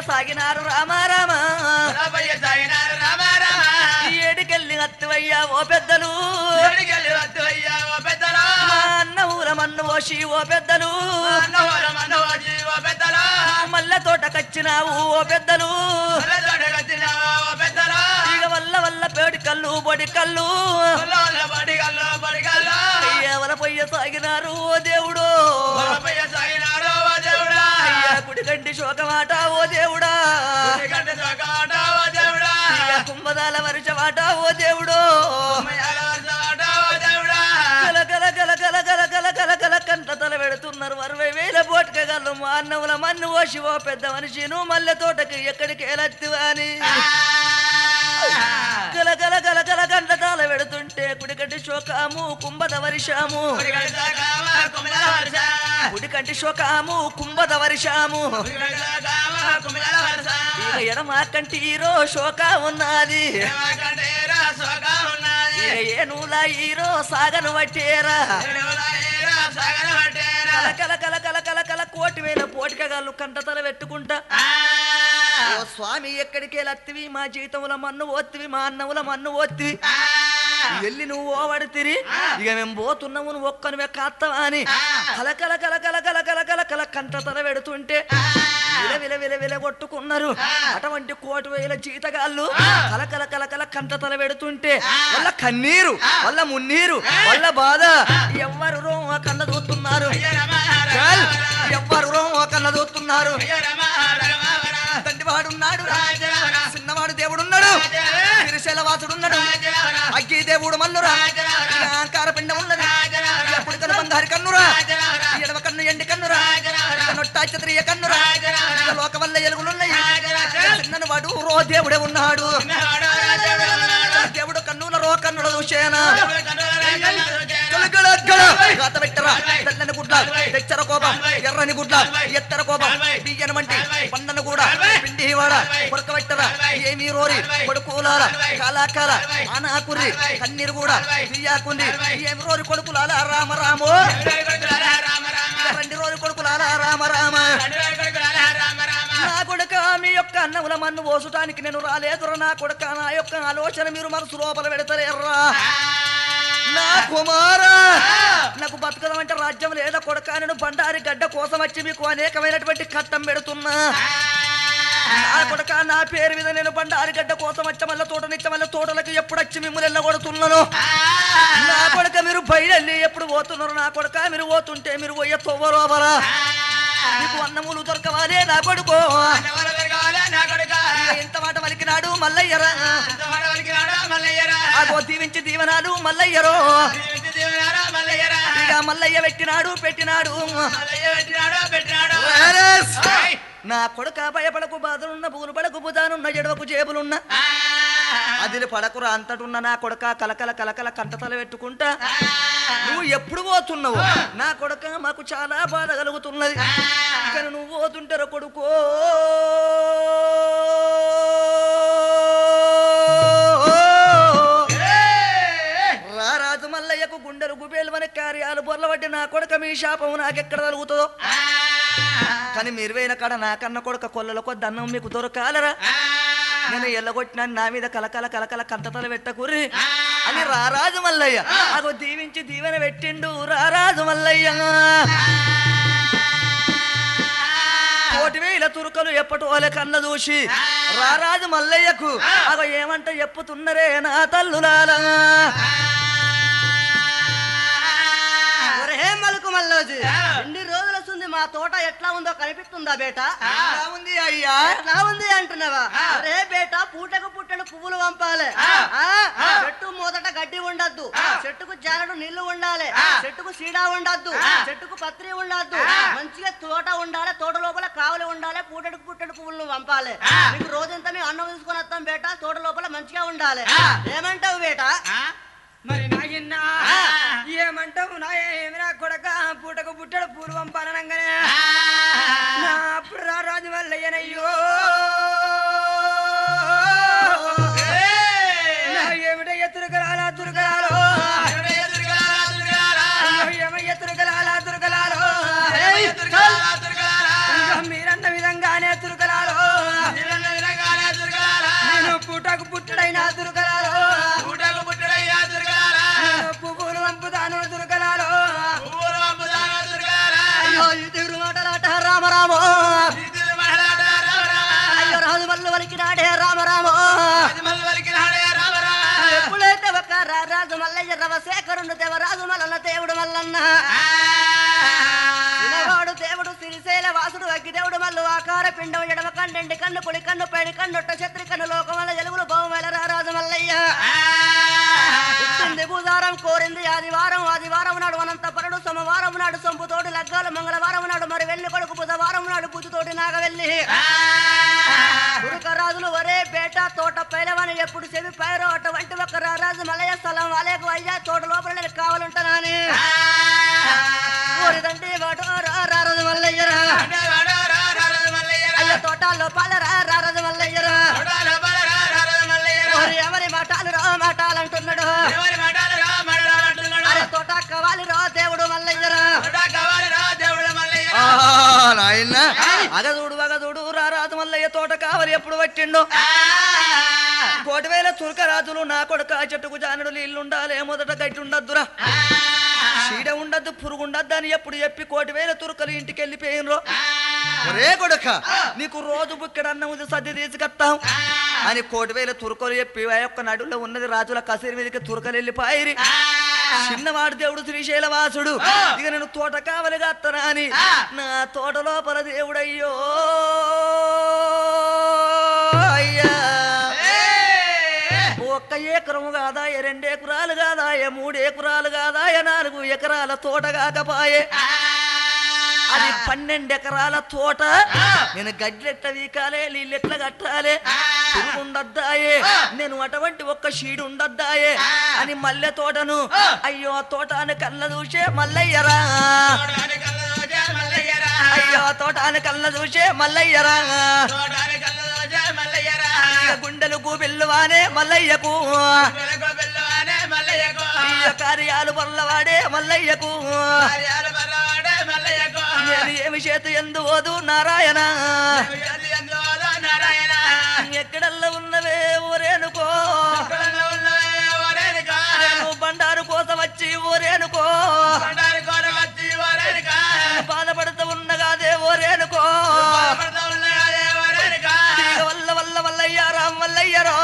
సాగినారు రామారామ ఏడికెళ్ళి అత్తువయ్యా ఓ పెద్దలు అన్న ఊర మన్ను ఓషి ఓ పెద్దలు మల్లె తోటకొచ్చినావు ఓ పెద్దలు ఇక వల్ల వల్ల పేడి కళ్ళు బొడి కళ్ళు ఎవర పొయ్య సాగినారు ఓ దేవుడు గుడిగంటి శోకమాట ఓ దేవుడా కుంభదాల వరుషమాట ఓ దేవుడు కల కల కల కల కల కల కల కల కంట తల పెడుతున్నారు 60,000 బోట్కగళ్ళు మా అన్నవుల మన్ను ఓసి ఓ పెద్ద మనిషి నువ్వు మల్లె తోటకి ఎక్కడికి వెళ్ళొత్తువా అని కల కల కల కల కంట తల పెడుతుంటే గుడిగంటి శోకము కుంభద వర్షము గుడికంటి శోకము కుంభద వర్షము ఎడమ కంటీరో శోక ఉన్నది ఏనులా ఈరో సాగను పట్టేరా కల కల కల కల కల 1,000 పోటికగాళ్ళు కంటతల పెట్టుకుంటా ఓ స్వామి ఎక్కడికి వెళ్ళత్తివి మా జీవితంలో మన్ను ఓత్తివి మా అన్నవుల మన్ను ఓత్తివి వెళ్ళి నువ్వు ఓవడితిరి ఇక మేము పోతున్నాము నువ్వు ఒక్కనివే కాత్తవా అని కల కల కల కల కల కల కల కల కంటతల పెడుతుంటే విల విల విల విల కొట్టుకున్నారు అటువంటి 1,000 జీతగాళ్ళు కల కల కల కల కంటతల పెడుతుంటే వాళ్ళ కన్నీరు వాళ్ళ మున్నీరు వాళ్ళ బాధ ఎవ్వరు రో కళ్ళ దూస్తున్నారు ఎవ్వరు రో కళ్ళ దూస్తున్నారు తండ్రివాడున్నాడు చిన్నవాడు దేవుడున్నాడు తిరుశైలవాసుడున్నాడు అగ్గి దేవుడు మల్లురా అహంకార పిండం ఉన్నది ఎప్పుడు కను బంగారు కన్నురా ఎడమ కన్ను ఎండి కన్నురా నొట్టాచత్రియ కన్నురా లోక వల్ల ఎలుగులున్నాయి చిన్నను వాడు రో దేవుడే ఉన్నాడు దేవుడు కన్నుల రో కన్నుల చూసేనా పెట్టరా తెల్లని గుడ్ల తెచ్చర కోపం ఎర్రని గుడ్ల ఎత్తర కోపం బియ్యన వంటి పండను కూడా పిండి వాడ కొడకబెట్టరా ఏమీ రోరి కొడుకులాల కాలాకాల ఆనాకుర్రి కన్నీరు కూడా బియ్యాకుంది ఏమి రోరి కొడుకులాల రామరామో 2 రోజు కొడుకులాల రామరామ నా కొడుక మీ యొక్క అన్నముల మన్ను పోసటానికి నేను రాలేదురా నా కొడుక నా యొక్క ఆలోచన మీరు మనసు లోపల పెడతారేర్రా నా కుమారా నాకు బతకడం అంటే రాజ్యం లేదా కొడుక నేను బండారి గడ్డ కోసం వచ్చి మీకు అనేకమైనటువంటి కట్టం పెడుతున్నా నా కొడుక నా పేరు మీద నేను బండారి గడ్డ కోసం వచ్చి మళ్ళీ తోటనిచ్చ మళ్ళీ తోటలకు ఎప్పుడు వచ్చి మిమ్మల్ని వెళ్ళగొడుతున్నాను నా కొడుక మీరు బయలుదేరి ఎప్పుడు పోతున్నారు నా కొడుక మీరు పోతుంటే మీరు పోయే తొవ్వరోవరా నీకు అన్నములు దొరకవాలే నా కొడుకో ఎంత మాట వలికినాడు మల్లయ్యరా అగో దీవించి దీవనాలు మల్లయ్యరో ఇక మల్లయ్య పెట్టినాడు నా కొడుక భయపడకు బాధలున్న పూలు పడకు బుధానున్న ఎడవకు జేబులున్న అదిలి పడకురా అంతటున్న నా కొడుక కలకల కలకల కంటతల పెట్టుకుంటా నువ్వు ఎప్పుడు పోతున్నావు నా కొడుక మాకు చాలా బాధ కలుగుతున్నది కానీ నువ్వు పోతుంటారో కొడుకో రారాజు మల్లయ్యకు గుండెలు గుబేలు మన కార్యాలు బొర్లబట్టి నా కొడుక మీ శాపం నాకెక్కడ కలుగుతుందో కానీ మీరు పోయిన కాడ నాకన్న కొడుక కొల్లలకు దన్నం మీకు దొరకాలరా నేను ఎల్లగొట్టినాను నా మీద కలకల కలకల కంటతల పెట్టకుర్రి అని రారాజు మల్లయ్య అగో దీవించి దీవెన పెట్టిండు రారాజు మల్లయ్య 1,000 తురుకలు ఎప్పటోలే కన్న చూసి రారాజు మల్లయ్యకు అగో ఏమంట చెప్పుతున్నరే నా తల్లులాలా మలుకు మల్లోజు 2 రోజులు వస్తుంది మా తోట ఎట్లా ఉందో కనిపిస్తుందా బేటా? ఉంది అయ్యా. ఎట్లా ఉంది అంటున్నావా? రే బేటా, పూటకు పుట్టడు పువ్వులు పంపాలి. చెట్టు మొదట గడ్డి ఉండద్దు, చెట్టుకు జానడు నీళ్లు ఉండాలి, చెట్టుకు సీడా ఉండద్దు, చెట్టుకు పత్రి ఉండద్దు, మంచిగా తోట ఉండాలి, తోట లోపల కావలి ఉండాలి, పూటకు పుట్టడు పువ్వులను పంపాలి. నీకు రోజంతా మేము అన్నం తీసుకొని వస్తాం బేటా, తోట లోపల మంచిగా ఉండాలి. ఏమంటావు బేటా? మరి నాయన్నా ఏమంటావు? నా ఏమినా కొడక పూటకు పుట్టడు పూలు పంపానగానే అప్పుడు రాజు వల్లయ్యనయ్యో ఏమిటయ్య తురకలాలా తురకలాలో ఏమయ్య తురకలాలా తురకలాలో మీరన్న విధంగానే తురకలాలో నేను పూటకు పుట్టడైనా తురకలాలో పువ్వులు పంపుతాను తురకలాలో అయ్యో ఇద్దరు మాటలాట రామరామో, అయ్యో రాజు మల్లు వలికినాడే రామరామో. ఎప్పుడైతే ఒక రాజు మల్లయ్య రవశేఖరుడు దేవరాజు మల్లన్న దేవుడు మల్లన్న వినవాడు దేవుడు సిరిశైల వాసుడు అగ్గిదేవుడు మల్లు ఆకార పిండం ఎడమ కన్నెండి కన్ను పొడి కన్ను పేడి కన్నొట్ట శత్రి కన్ను లోకమల్ల ఎలుగులు బహుమల రాజు మల్లయ్య పుట్టింది భూదారం కోరింది ఆదివారం, ఆదివారం నాడు అనంతపరుడు, సోమవారం నాడు సొంపుతోటి లగ్గాలు, మంగళవారం నాడు మరి వెళ్ళి కొడుకు, బుధవారం నాడు బుద్ధుతోటి నాగవెల్లి. రాజులు ఒరే బేట తోట పైలవని ఎప్పుడు చెవి పైరో అటువంటి ఒక రాజు మల్లయ్య స్థలం వాలేకు అయ్యా తోట లోపల నేను కావాలంటానని ఊరిదండి వాడు రారాజు మల్లయ్యరా అయ్యా తోటల్లో పాలరా రారాజు మల్లయ్యరా ఎవరి మాటాలు రా మాటాలంటున్నాడు అరే తోట కావాలి రా దేవుడు మల్లయ్యరా నాయన అగదూడు అగదూడు రారాజు మల్లయ్య తోట కావాలి ఎప్పుడు పట్టిండో 1,000 తురకరాజులు నా కొడుక చెట్టుకు జానడు నీళ్లుండాలి, మొదట గట్టి ఉండద్దురా, చీడ ఉండద్దు, పురుగు ఉండద్దు అని ఎప్పుడు చెప్పి 1,000 తురకలు ఇంటికి వెళ్ళిపోయినరో. ఒరే కొడుక నీకు రోజు బుక్కెడు అన్నం సర్ది తీసుకొస్తాం అని 1,000 తురకలు చెప్పి ఆ యొక్క నడుల్లో ఉన్నది రాజుల కసేరి మీదకి తురకలు వెళ్ళిపోయి చిన్నవాడు దేవుడు శ్రీశైల వాసుడు ఇక నేను తోట కావలిగా అత్తనా అని నా తోట లోపల దేవుడయ్యో అయ్యా 1 ఎకరము కాదాయ, 2 ఎకరాలు కాదాయ, 3 ఎకరాలు కాదాయ, 4 ఎకరాల తోట కాకపాయే అది 12 ఎకరాల తోట. నేను గడ్లెట్ల వీకాలే, నీళ్ళెట్లా కట్టాలే, పురుగు ఉండద్దాయే, నేను అటువంటి ఒక్క షీడు ఉండద్దాయే అని మల్లె తోటను అయ్యో తోటాన్ని కళ్ళ చూసే మల్లయ్యరా, అయ్యో తోటాన్ని కళ్ళ చూసే మల్లయ్యరా, గుండెలు గూబిల్లువానే మల్లయ్యకు, కార్యాలు పర్లవాడే మల్లయ్యకు, నేను ఏమి చేతు ఎందు ఓదు నారాయణ, ఎక్కడల్లా ఉన్నవే ఊరేనుకో, నేను బండారు కోసం వచ్చి ఊరేనుకో, బాధపడుతూ ఉన్నగాదే ఊరేనుకో, వల్ల వల్ల మల్లయ్యారా మల్లయ్యరో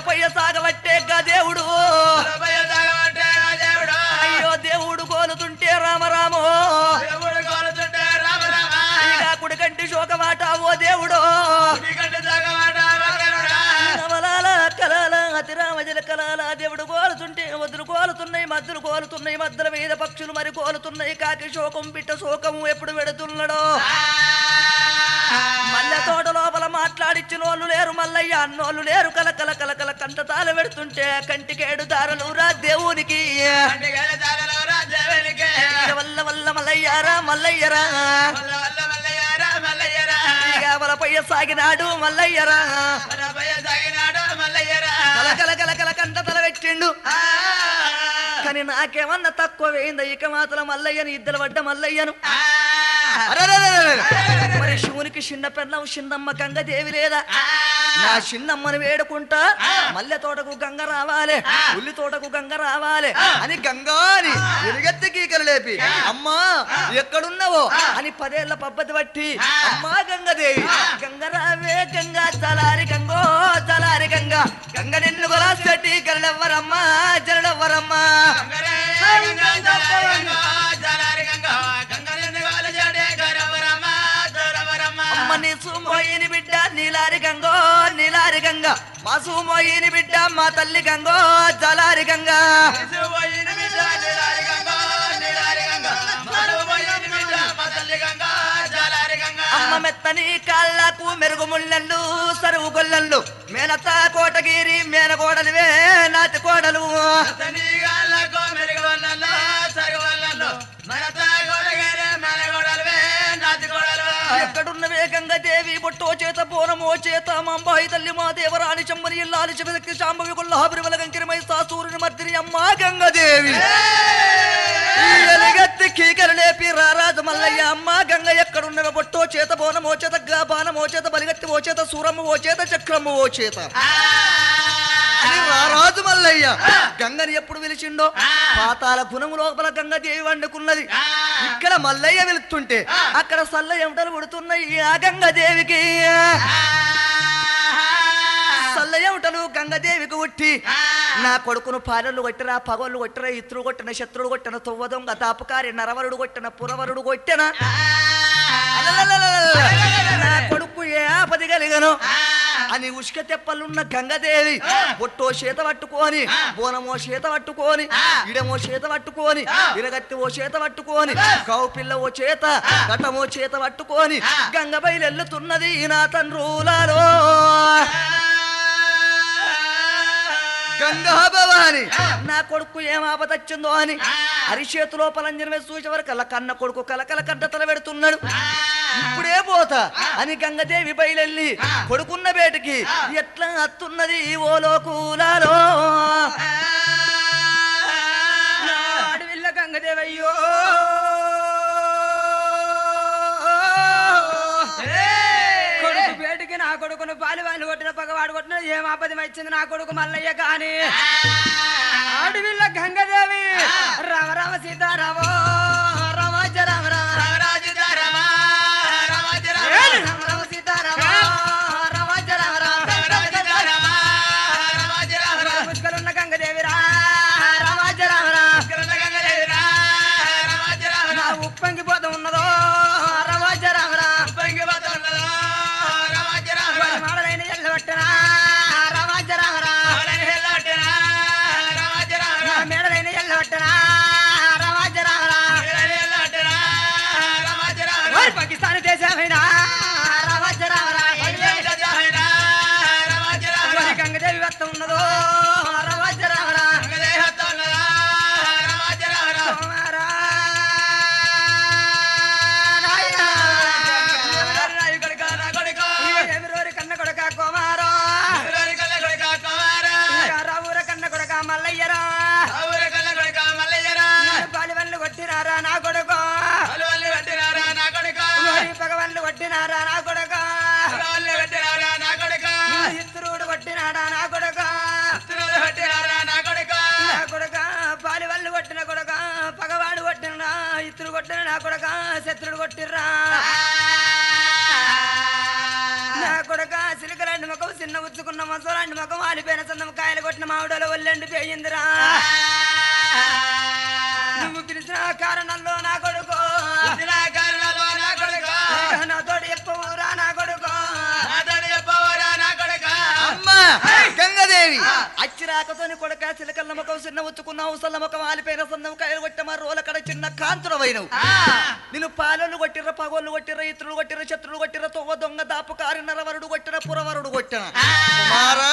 పయ్య సాగబట్టే దేవుడు, అయ్యో దేవుడు కోలుతుంటే రామరామో ఇక కుడికంటి శోకమాట ఓ దేవుడు, నవలాల కలాల అతిరామజల కలాల దేవుడు కోలుతుంటే వద్దులు కోలుతున్నాయి, మద్దులు కోలుతున్నాయి, మద్దల మీద పక్షులు మరి కోలుతున్నాయి, కాకి శోకం పిట్ట శోకము ఎప్పుడు పెడుతున్నాడో. మల్లె తోట లోపల మాట్లాడిచ్చిన వాళ్ళు లేరు మల్లయ్య, అన్నోళ్ళు లేరు, కలకల కలకల కంటతాలు పెడుతుంటే కంటికేడు దారలు రా దేవునికి, వల్ల వల్ల మల్లయ్యారా మల్లయ్యరా వలపయ్య సాగినాడు మల్లయ్యరా, కలకల కలకల కంటతల పెట్టిండు. కానీ నాకేమన్నా తక్కువ వేయిందా ఇక మాత్రం మల్లయ్యను ఇద్దరు పడ్డ మల్లయ్యను. మరి శివునికి చిన్న పెళ్ళం చిన్నమ్మ గంగ దేవి లేదా, నా చిన్నమ్మని వేడుకుంటా మల్లె తోటకు గంగ రావాలి, ఉల్లి తోటకు గంగ రావాలి అని గంగాని ఎలుగెత్తి గీకలు లేపి అమ్మా ఎక్కడున్నావో అని 10 ఏళ్ల పద్ధతి బట్టి అమ్మా గంగదేవి గంగ రావే గంగా చలారి గంగో చలారి గంగ గంగ నిన్ను కొలాసెట్టి గరడెవ్వరమ్మా జరడెవ్వరమ్మా అమ్మ నీ సుమోయిని బిడ్డ నీలారి గంగో నీలారి గంగ మా సుమోయిని బిడ్డ మా తల్లి గంగో జలారి గంగా అమ్మ మెత్తని కాళ్ళకు మెరుగు ముళ్ళళ్ళు సరువు గొల్లళ్ళు మేనత్త కోటగిరి మేనకోడలివే నాటి కోడలు ఎక్కడున్నవే గంగదేవి బొట్టో చేత బోనమో చేత మంబాయి తల్లి మా దేవరాని చమ్మని ఇల్లాలి శివశక్తి శాంభవి కొల్లాభిరివల గంకిరమై సాసూరుని మర్దిని అమ్మా గంగదేవి ఎలిగత్తి కీకలు లేపి రారాజు మల్లయ్య అమ్మ గంగ ఎక్కడున్నవే బొట్టో చేత బోనమో చేత బాణమో చేత బలిగత్తి ఓ చేత సూరమ్మ ఓ చేత చక్రమ్మ ఓ చేత రారాజు మల్లయ్య గంగని ఎప్పుడు పిలిచిండో పాతాల గుణము లోపల గంగదేవి వండుకున్నది ఇక్కడ మల్లయ్య వెళుతుంటే అక్కడ సల్ల ఎమటలు పుడుతున్నాయి ఆ గంగదేవికి సల్ల ఎమటలు గంగదేవికి ఉట్టి నా కొడుకును పాలలు కొట్టిన పగోళ్ళు కొట్టిన ఇత్రులు కొట్టిన శత్రుడు కొట్టిన తొవ్వ దొంగ తాపకారి నరవరుడు కొట్టిన పురవరుడు కొట్టిన నా కొడుకు ఏ ఆపది కలిగను అని ఉష్క తెప్పలున్న గంగదేవి బొట్టో చేత పట్టుకొని బోనమో చేత పట్టుకొని ఇడమో చేత పట్టుకొని ఇరగత్తి ఓ చేత పట్టుకొని కౌపిల్ల ఓ చేత ఘటమో చేత పట్టుకొని గంగ బయలెల్లుతున్నది నా తండ్రులలో గంగా భవాని నా కొడుకు ఏం ఆపదొచ్చిందో అని అరిచేతిలో పలంజన వేసి చూసే వరకు అలా కన్న కొడుకు కలకల కంటతల పెడుతున్నాడు ఇప్పుడే పోతా అని గంగదేవి బయలెళ్ళి కొడుకున్న బేటికి ఎట్లా అత్తున్నది ఓ లోకులాలో అడవిల్ల గంగదేవయ్యో కొడుకు బేటికి నా కొడుకును పాలివాళ్ళు కొట్టిన పగవాడు కొట్టిన ఏం ఆపదం వచ్చింది నా కొడుకు మల్లయ్య కాని అడవిల్ల గంగదేవి రామ రామ సీతారామ రామాజ రామ రామ పుష్కలున్న గంగదేవి రామాజ రామ నా ఉప్పంగిపోతూ ఉన్నదో రామాజ రామ మాడలైన ఎల్ల పట్టనా రామాజ రామ మేడలైన ఎల్ల పట్టనా రామాజ రామ పాకిస్తాన్ దేశమైనా రామాజ రామ గంగదేవి వత్త ఉన్నదో రామాజ రామ కన్న కొడక కుమారో రావుర కన్న కొడక మల్లయ్యరా పాలివల్లు కొట్టినారా నా కొడుకు పగవల్లు కొట్టినారా నా కొడుకు ఇత్రుడు కొట్టినాడా నా కొడుకు నా కొడుక పాలివల్లు కొట్టిన కొడుక పగవాడు కొట్టిన ఇత్రుడు కొట్టిన నా కొడుక శత్రుడు కొట్టిర్రా నా కొడుక సిలికలాంటి ముఖం చిన్న ఉచ్చుకున్న మసలాంటి ముఖం ఆలిపోయిన సన్నమ కాయలు కొట్టిన మామిడలో ఒళ్ళండి పోయిందిరా నువ్వు పిలిచిన కారణంలో నా కొడుకు నాతోటి చెప్పవురా నా కొడుకు అమ్మా గంగదేవి అచ్చిరాకతోని కొడక చిలకల్ల ముఖం చిన్న ఉచ్చుకున్న ఉసల్ల ముఖం ఆలిపోయిన సన్నం కాయలు కొట్టమ రోల కడ చిన్న కాంతురవైనవు నిన్ను పాలలు కొట్టిర్ర పగోళ్ళు కొట్టిర్ర ఇతరులు కొట్టిర్ర శత్రులు కొట్టిర్ర తొవ్వ దొంగ దాపుకారి నరవరుడు కొట్టిన పురవరుడు కొట్టిన కుమారా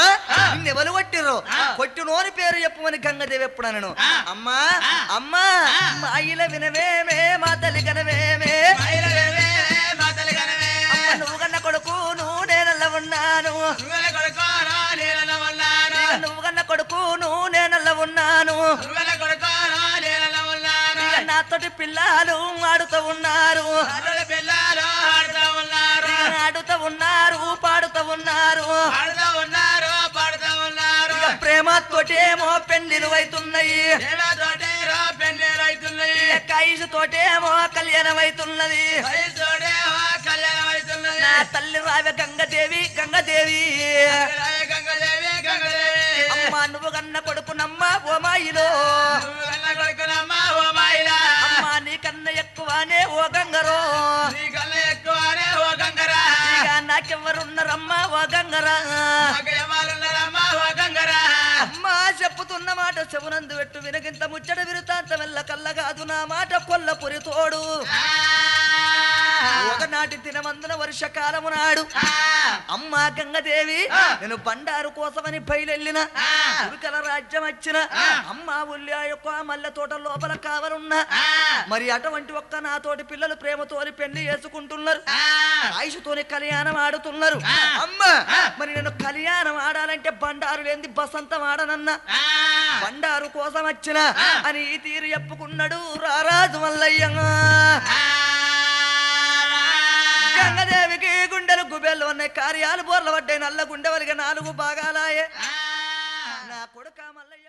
నిన్నెవరు కొట్టిర్రు కొట్టినోని పేరు చెప్పమని గంగదేవి ఎప్పుడు అనను అమ్మా అమ్మా మాయిల వినవేమే మా తల్లి కనవేమే నువ్వు కన్న కొడుకు నువ్వు నేనల్ల ఉన్నాను నువ్వు కన్న కొడుకు నువ్వు నేనల్ల ఉన్నాను నాతోటి పిల్లలు ఆడుతూ ఉన్నారు ఆడుతూ ఉన్నారు పాడుతూ ఉన్నారు ప్రేమతోటేమో పెళ్లిలు అవుతున్నాయి కైసు తోటేమో కళ్యాణం అవుతున్నది నా తల్లి రావే గంగదేవి గంగదేవి అమ్మ నువ్వు కన్న కొడుకునమ్మ ఓ మాయిలో అమ్మ నీకన్నా ఎక్కువ ఎక్కువనే ఓ గంగరో నీకన్నా ఎక్కువనే ఓ గంగరా ఇక నాకెవ్వరున్నారమ్మా ఓ గంగరా ఎవరున్నారమ్మా ఓ గంగరా అమ్మా చెప్పుతున్న మాట చెవునందు పెట్టు వినగింత ముచ్చట విరుతాంత వెళ్ళ కల్లగాదు నా మాట కొల్లపురి తోడు ఒకనాటి దినమందున వర్షకాలము నాడు అమ్మా గంగదేవి నేను బండారు కోసమని బయలెళ్ళిన ఉరుకల రాజ్యం వచ్చిన అమ్మా ఉల్లి యొక్క మల్లె తోట లోపల కావలున్నా మరి అటువంటి ఒక్క నాతోటి పిల్లలు ప్రేమతోని పెళ్లి చేసుకుంటున్నారు ఆయుషతోని కళ్యాణం ఆడుతున్నారు అమ్మా మరి నేను కళ్యాణం ఆడాలంటే బండారు లేని బసంతం ఆడనన్నా బండారు కోసం వచ్చిన అని ఈ తీరు చెప్పుకున్నాడు రారాజు మల్లయ్య గంగదేవికి గుండెలు గుబెళ్ళు ఉన్నాయి కార్యాలు బోర్ల పడ్డాయి నల్ల గుండె వలిగా 4 భాగాలాయే నా కొడుక మల్లయ్య